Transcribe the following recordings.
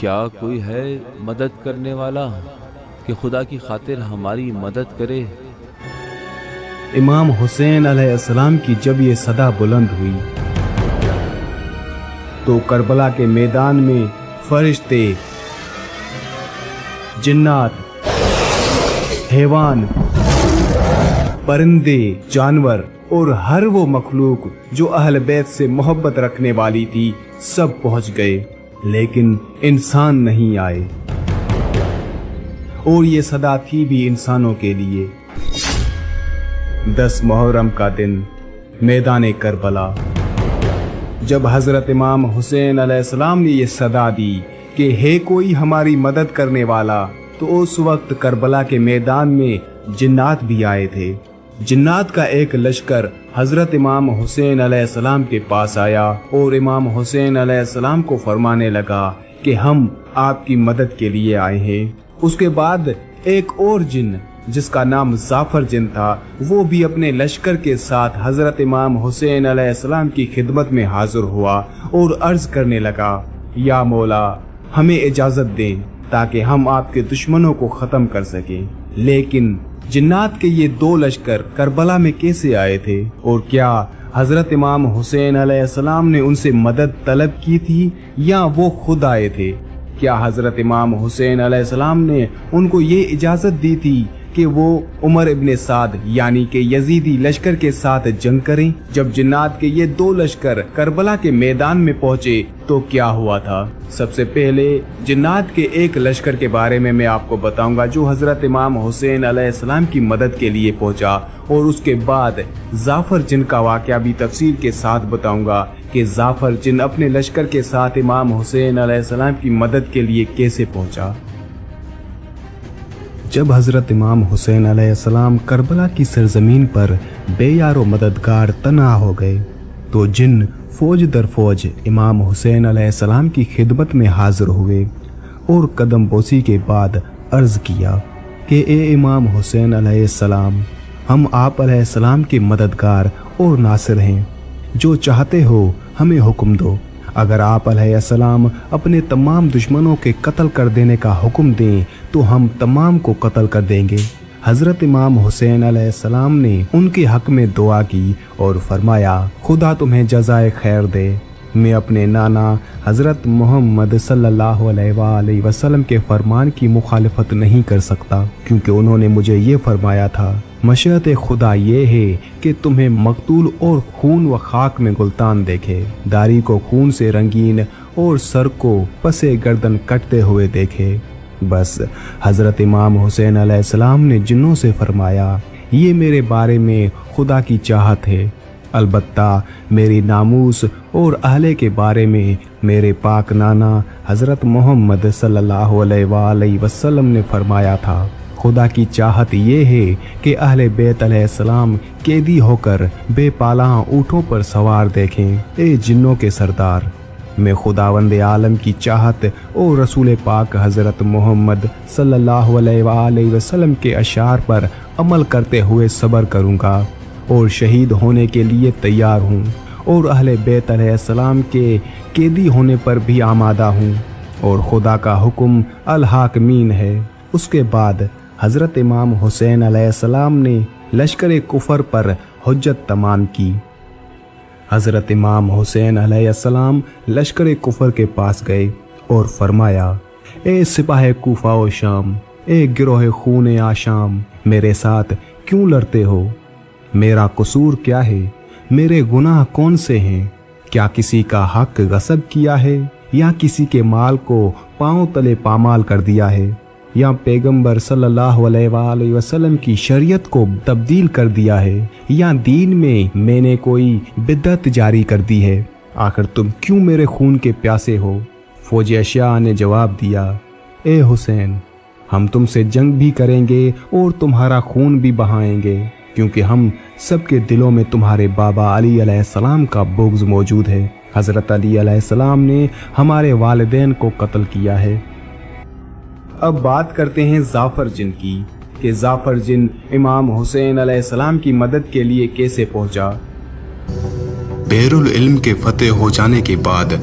کیا کوئی ہے مدد کرنے والا کہ خدا کی خاطر ہماری مدد کرے؟ امام حسین علیہ السلام کی جب یہ صدا بلند ہوئی تو کربلا کے میدان میں فرشتے، جنات، حیوان، پرندے، جانور اور ہر وہ مخلوق جو اہل بیت سے محبت رکھنے والی تھی سب پہنچ گئے، لیکن انسان نہیں آئے۔ اور یہ صدا تھی بھی انسانوں کے لیے۔ 10 محرم کا دن، میدان کربلا، جب حضرت امام حسین علیہ السلام نے یہ صدا دی کہ ہے کوئی ہماری مدد کرنے والا، تو اس وقت کربلا کے میدان میں جنات بھی آئے تھے۔ جنات کا ایک لشکر حضرت امام حسین علیہ السلام کے پاس آیا اور امام حسین علیہ السلام کو فرمانے لگا کہ ہم آپ کی مدد کے لیے آئے ہیں۔ اس کے بعد ایک اور جن جس کا نام زعفر جن تھا، وہ بھی اپنے لشکر کے ساتھ حضرت امام حسین علیہ السلام کی خدمت میں حاضر ہوا اور عرض کرنے لگا، یا مولا ہمیں اجازت دیں تاکہ ہم آپ کے دشمنوں کو ختم کر سکیں۔ لیکن جنات کے یہ 2 لشکر کربلا میں کیسے آئے تھے؟ اور کیا حضرت امام حسین علیہ السلام نے ان سے مدد طلب کی تھی یا وہ خود آئے تھے؟ کیا حضرت امام حسین علیہ السلام نے ان کو یہ اجازت دی تھی کہ وہ عمر ابن سعد یعنی کہ یزیدی لشکر کے ساتھ جنگ کریں؟ جب جنات کے یہ 2 لشکر کربلا کے میدان میں پہنچے تو کیا ہوا تھا؟ سب سے پہلے جنات کے ایک لشکر کے بارے میں آپ کو بتاؤں گا جو حضرت امام حسین علیہ السلام کی مدد کے لیے پہنچا، اور اس کے بعد زعفر جن کا واقعہ بھی تفصیل کے ساتھ بتاؤں گا کہ زعفر جن اپنے لشکر کے ساتھ امام حسین علیہ السلام کی مدد کے لیے کیسے پہنچا۔ جب حضرت امام حسین علیہ السلام کربلا کی سرزمین پر بے یار و مددگار تنہا ہو گئے تو جن فوج در فوج امام حسین علیہ السلام کی خدمت میں حاضر ہوئے اور قدم بوسی کے بعد عرض کیا کہ اے امام حسین علیہ السلام، ہم آپ علیہ السلام کے مددگار اور ناصر ہیں، جو چاہتے ہو ہمیں حکم دو۔ اگر آپ علیہ السلام اپنے تمام دشمنوں کے قتل کر دینے کا حکم دیں تو ہم تمام کو قتل کر دیں گے۔ حضرت امام حسین علیہ السلام نے ان کے حق میں دعا کی اور فرمایا، خدا تمہیں جزائے خیر دے، میں اپنے نانا حضرت محمد صلی اللہ علیہ وآلہ وسلم کے فرمان کی مخالفت نہیں کر سکتا، کیونکہ انہوں نے مجھے یہ فرمایا تھا، مشیت خدا یہ ہے کہ تمہیں مقتول اور خون و خاک میں گلتان دیکھے، داڑھی کو خون سے رنگین اور سر کو پسے گردن کٹتے ہوئے دیکھے۔ بس حضرت امام حسین علیہ السلام نے جنوں سے فرمایا، یہ میرے بارے میں خدا کی چاہت ہے، البتہ میری ناموس اور اہلِ کے بارے میں میرے پاک نانا حضرت محمد صلی اللہ علیہ وآلہ وسلم نے فرمایا تھا، خدا کی چاہت یہ ہے کہ اہل بیت علیہ السلام قیدی ہو کر بے پالاں اونٹوں پر سوار دیکھیں۔ اے جنوں کے سردار، میں خداوند عالم کی چاہت اور رسول پاک حضرت محمد صلی اللہ علیہ وآلہ وسلم کے اشعار پر عمل کرتے ہوئے صبر کروں گا اور شہید ہونے کے لیے تیار ہوں، اور اہل بیت علیہ السلام کے قیدی ہونے پر بھی آمادہ ہوں، اور خدا کا حکم الحاکمین ہے۔ اس کے بعد حضرت امام حسین علیہ السلام نے لشکر کفر پر حجت تمام کی۔ حضرت امام حسین علیہ السلام لشکر کفر کے پاس گئے اور فرمایا، اے سپاہ کوفہ و شام، اے گروہ خون آشام، میرے ساتھ کیوں لڑتے ہو؟ میرا قصور کیا ہے؟ میرے گناہ کون سے ہیں؟ کیا کسی کا حق غصب کیا ہے، یا کسی کے مال کو پاؤں تلے پامال کر دیا ہے، یا پیغمبر صلی اللہ علیہ وآلہ وسلم کی شریعت کو تبدیل کر دیا ہے، یا دین میں نے کوئی بدعت جاری کر دی ہے؟ آخر تم کیوں میرے خون کے پیاسے ہو؟ فوج اشیاء نے جواب دیا، اے حسین، ہم تم سے جنگ بھی کریں گے اور تمہارا خون بھی بہائیں گے، کیونکہ ہم سب کے دلوں میں تمہارے بابا علی علیہ السلام کا بغض موجود ہے۔ حضرت علی علیہ السلام نے ہمارے والدین کو قتل کیا ہے۔ اب بات کرتے ہیں زعفر جن کی کہ زعفر جن امام حسین علیہ السلام کی مدد کے لیے کیسے پہنچا۔ بحر العلم کے فتح ہو جانے کے بعد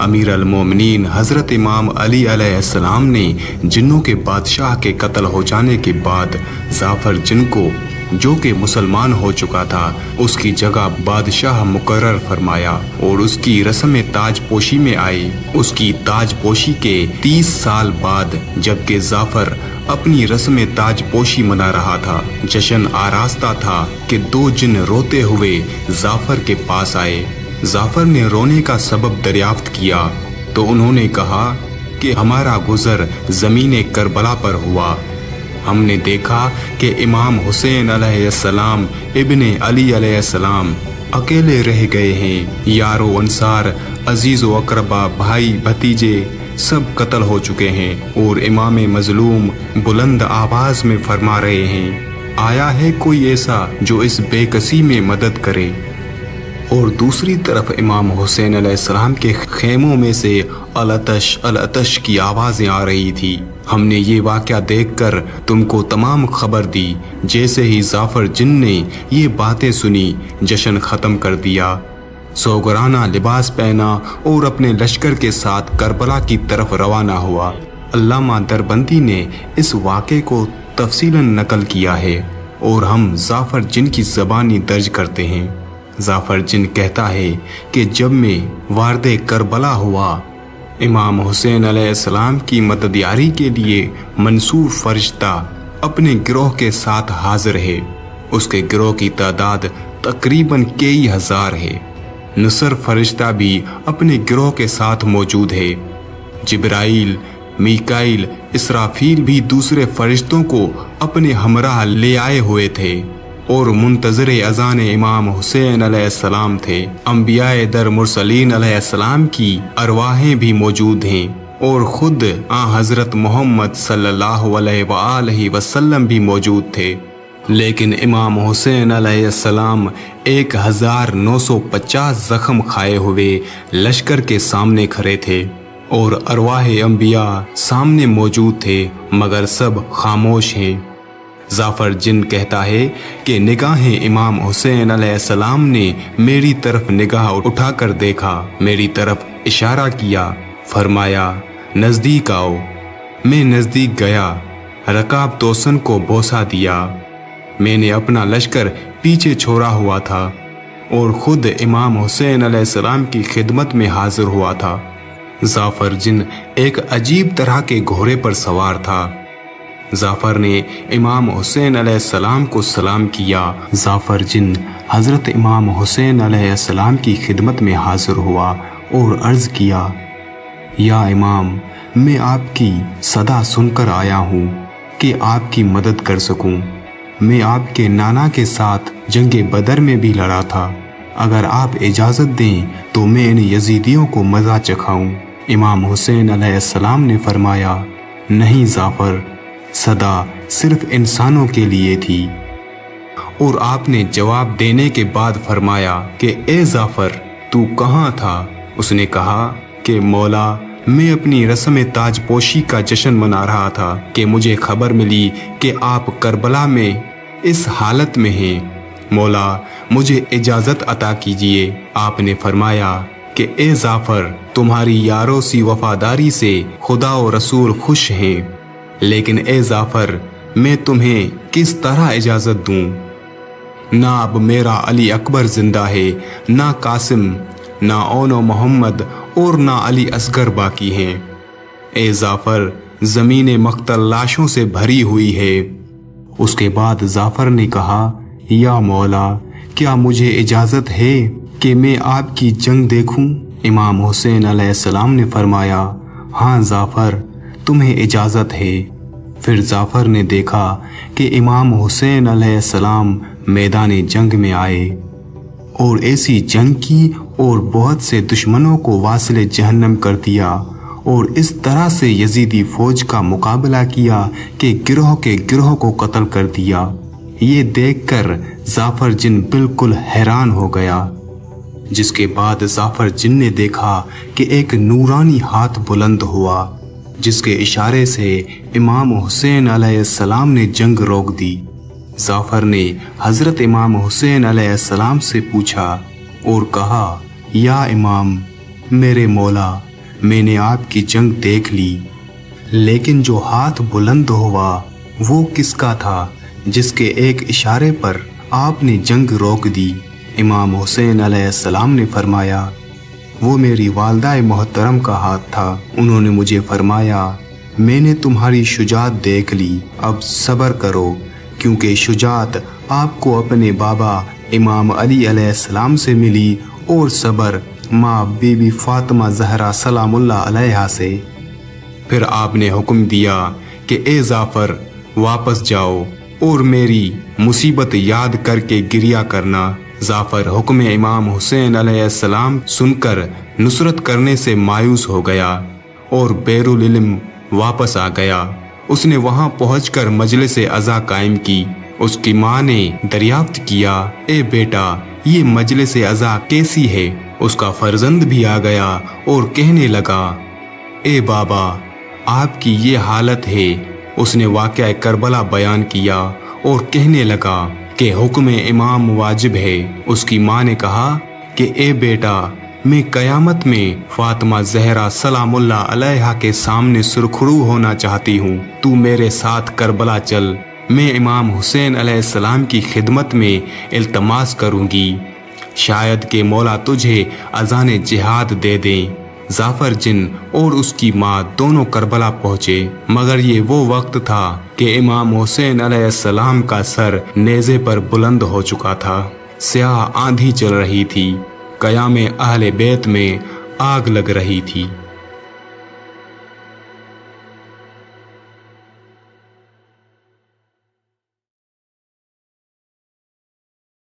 अमीर अल मोमिनीन हज़रत इमाम अली अलैहिस्सलाम ने जिन्नों के बादशाह के कत्ल हो जाने के बाद जाफर जिन को, जो कि मुसलमान हो चुका था, उसकी जगह बादशाह मुकर्रर फरमाया और उसकी रस्म ताजपोशी में आई। उसकी ताजपोशी के 30 साल बाद जबकि जाफर अपनी रस्म ताजपोशी मना रहा था, जश्न आरास्ता था कि 2 जिन रोते हुए जाफर के पास आए। जाफर ने रोने का सबब दरियाफ्त किया तो उन्होंने कहा कि हमारा गुजर ज़मीन करबला पर हुआ। हमने देखा कि इमाम हुसैन अलैहिस्सलाम इब्ने अली अलैहिस्सलाम अकेले रह गए हैं। यारो अंसार, अजीज़ व अकरबा, भाई भतीजे सब कत्ल हो चुके हैं और इमाम मजलूम बुलंद आवाज़ में फरमा रहे हैं, आया है कोई ऐसा जो इस बेकसी में मदद करे। और दूसरी तरफ इमाम हुसैन अलैहिस्सलाम के खेमों में से अल-अतश की आवाज़ें आ रही थी। हमने ये वाक़या देखकर तुमको तमाम खबर दी। जैसे ही जाफर जिन ने ये बातें सुनी, जश्न ख़त्म कर दिया, सोगराना लिबास पहना और अपने लश्कर के साथ करबला की तरफ रवाना हुआ। अल्लामा दरबंदी ने इस वाक़े को तफसीलन नकल किया है और हम जाफर जिन की ज़बानी दर्ज करते हैं। जाफर जिन कहता है कि जब मैं वारदे करबला हुआ, इमाम हुसैन अलैहिस्सलाम की मददयारी के लिए मंसूर फरिश्ता अपने गिरोह के साथ हाजिर है। उसके गिरोह की तादाद तकरीबन कई हज़ार है। नसर फरिश्ता भी अपने गिरोह के साथ मौजूद है। जिब्राइल, मीकाइल, इसराफील भी दूसरे फरिश्तों को अपने हमराह ले आए हुए थे और मुंतज़िर अज़ान इमाम हुसैन अलैहिस्सलाम थे। अंबियाए दर मुरसलीन अलैहिस्सलाम की अरवाहें भी मौजूद हैं और खुद हज़रत मोहम्मद सल्लल्लाहु अलैहि वसल्लम भी मौजूद थे। लेकिन इमाम हुसैन अलैहिस्सलाम 1950 ज़ख्म खाए हुए लश्कर के सामने खड़े थे और अरवाह अंबिया सामने मौजूद थे, मगर सब खामोश हैं। जाफर जिन कहता है कि निगाहें इमाम हुसैन अलैहिस्सलाम ने मेरी तरफ निगाह उठाकर देखा, मेरी तरफ इशारा किया, फरमाया नज़दीक आओ। मैं नज़दीक गया, रकाब तोसन को बोसा दिया। मैंने अपना लश्कर पीछे छोड़ा हुआ था और खुद इमाम हुसैन अलैहिस्सलाम की खिदमत में हाजिर हुआ था। जाफर जिन एक अजीब तरह के घोड़े पर सवार था। जाफर ने इमाम हुसैन अलैहिस्सलाम को सलाम किया। जाफर जिन हज़रत इमाम हुसैन अलैहिस्सलाम की खिदमत में हाजिर हुआ और अर्ज़ किया, या इमाम, मैं आपकी सदा सुनकर आया हूँ कि आपकी मदद कर सकूँ। मैं आपके नाना के साथ जंगे बदर में भी लड़ा था। अगर आप इजाज़त दें तो मैं इन यजीदियों को मज़ा चखाऊँ। इमाम हुसैन अलैहिस्सलाम ने फरमाया, नहीं जाफर, सदा सिर्फ इंसानों के लिए थी। और आपने जवाब देने के बाद फरमाया कि ए जाफर, तू कहाँ था? उसने कहा कि मौला, मैं अपनी रस्म ताजपोशी का जश्न मना रहा था कि मुझे खबर मिली कि आप करबला में इस हालत में हैं। मौला, मुझे इजाज़त अता कीजिए। आपने फरमाया कि ए जाफर, तुम्हारी यारों सी वफादारी से खुदा और रसूल खुश हैं। लेकिन ए जाफर, मैं तुम्हें किस तरह इजाज़त दूँ? ना अब मेरा अली अकबर जिंदा है, ना कासिम, ना ओनो मोहम्मद और ना अली असगर बाकी हैं। ए जाफर, ज़मीन मख्तल लाशों से भरी हुई है। उसके बाद जाफर ने कहा, या मौला, क्या मुझे इजाज़त है कि मैं आपकी जंग देखूं? इमाम हुसैन अलैहिस्सलाम ने फरमाया, हाँ जाफर, तुम्हें इजाज़त है। फिर जाफर ने देखा कि इमाम हुसैन अलैहिस्सलाम मैदान जंग में आए और ऐसी जंग की और बहुत से दुश्मनों को वासिले जहन्नम कर दिया और इस तरह से यजीदी फौज का मुकाबला किया कि गिरोह के गिरोह को कत्ल कर दिया। ये देखकर जाफर जिन बिल्कुल हैरान हो गया। जिसके बाद जाफर जिन ने देखा कि एक नूरानी हाथ बुलंद हुआ, जिसके इशारे से इमाम हुसैन अलैहिस्सलाम ने जंग रोक दी। जाफर ने हज़रत इमाम हुसैन अलैहिस्सलाम से पूछा और कहा, या इमाम, मेरे मौला, मैंने आपकी जंग देख ली, लेकिन जो हाथ बुलंद हुआ वो किसका था जिसके एक इशारे पर आपने जंग रोक दी? इमाम हुसैन अलैहिस्सलाम ने फरमाया, वो मेरी वालदा मोहतरम का हाथ था। उन्होंने मुझे फरमाया, मैंने तुम्हारी शुजात देख ली, अब सब्र करो, क्योंकि शुजात आपको अपने बाबा इमाम अली अलैहिस्सलाम से मिली और सब्र माँ बीबी फातिमा ज़हरा सलामुल्लाह अलैहा से। फिर आपने हुक्म दिया कि ए जाफ़र वापस जाओ और मेरी मुसीबत याद करके गिरिया करना। जाफ़र हुक्म इमाम हुसैन अलैहिस्सलाम सुनकर नुसरत करने से मायूस हो गया और बैरुल इल्म वापस आ गया। उसने वहां पहुंचकर मजलिस अज़ा कायम की। उसकी माँ ने दरियाफ्त किया, ए बेटा ये मजलिस अज़ा कैसी है? उसका फर्जंद भी आ गया और कहने लगा, ए बाबा आपकी ये हालत है। उसने वाक़या करबला बयान किया और कहने लगा कि हुक्म इमाम वाजिब है। उसकी माँ ने कहा कि ए बेटा मैं क़यामत में फातिमा ज़हरा सलामुल्लाह अलैहा के सामने सुरखरू होना चाहती हूँ। तू मेरे साथ करबला चल, मैं इमाम हुसैन अलैहिस्सलाम की खिदमत में इल्तमास करूँगी, शायद कि मौला तुझे अज़ान जिहाद दे दें। जाफ़र जिन और उसकी माँ दोनों करबला पहुँचे, मगर ये वो वक्त था कि इमाम हुसैन अलैहिस्सलाम का सर नेज़े पर बुलंद हो चुका था। स्याह आंधी चल रही थी, क़याम अहले बैत में आग लग रही थी।